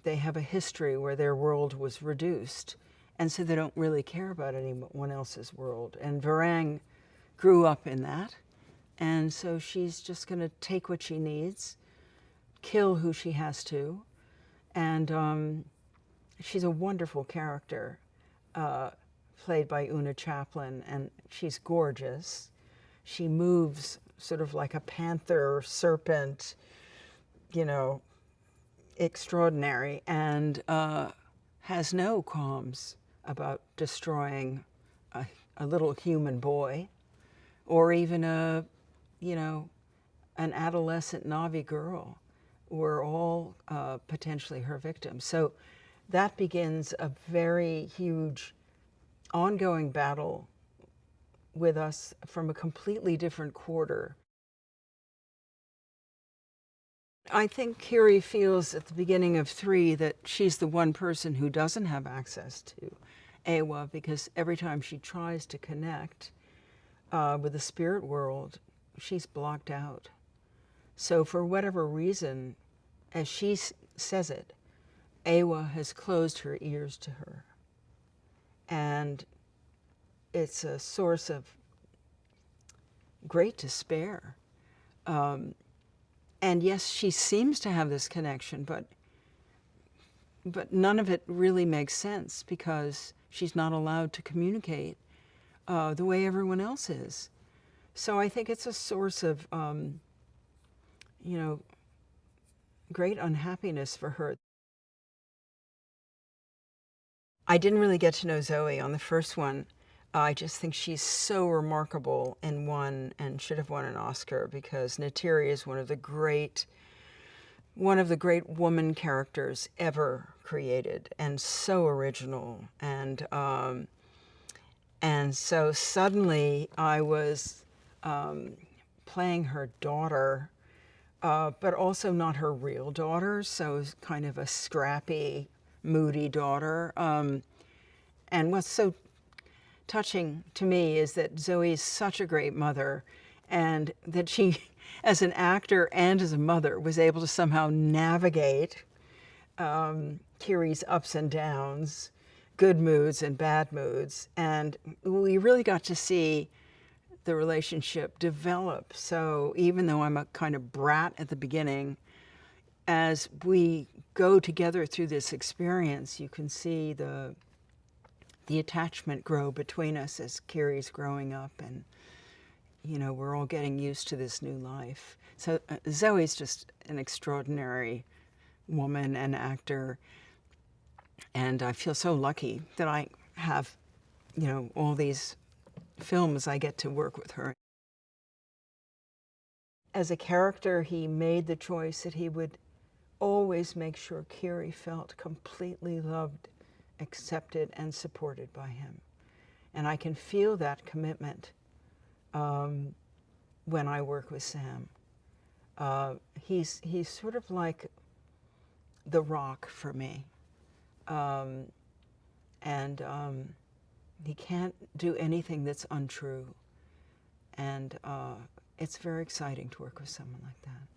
they have a history where their world was reduced, and so they don't really care about anyone else's world. And Varang grew up in that, and so she's just going to take what she needs, kill who she has to, and she's a wonderful character, played by Oona Chaplin, and she's gorgeous. She moves sort of like a panther, serpent, you know, extraordinary, and has no qualms about destroying a little human boy, or even a, you know, an adolescent Navi girl. We're all potentially her victims. So that begins a very huge ongoing battle with us from a completely different quarter. I think Kiri feels at the beginning of 3 that she's the one person who doesn't have access to Ewa, because every time she tries to connect with the spirit world, she's blocked out. So for whatever reason, as she says it, Ewa has closed her ears to her. And it's a source of great despair. And yes, she seems to have this connection, but none of it really makes sense, because she's not allowed to communicate the way everyone else is. So I think it's a source of, you know, great unhappiness for her. I didn't really get to know Zoe on the first one. I just think she's so remarkable and should have won an Oscar, because Neytiri is one of the great woman characters ever created, and so original. And so suddenly I was playing her daughter, but also not her real daughter, so it was kind of a scrappy, moody daughter. And what's so touching to me is that Zoe is such a great mother, and that she, as an actor and as a mother, was able to somehow navigate Kiri's ups and downs, good moods and bad moods. And we really got to see the relationship develop. So even though I'm a kind of brat at the beginning, as we go together through this experience, you can see the attachment grow between us as Kiri's growing up, and, you know, we're all getting used to this new life. So Zoe's just an extraordinary woman and actor, and I feel so lucky that I have, you know, all these films I get to work with her. As a character, he made the choice that he would always make sure Kiri felt completely loved, accepted, and supported by him. And I can feel that commitment when I work with Sam. He's sort of like the rock for me. He can't do anything that's untrue. And it's very exciting to work with someone like that.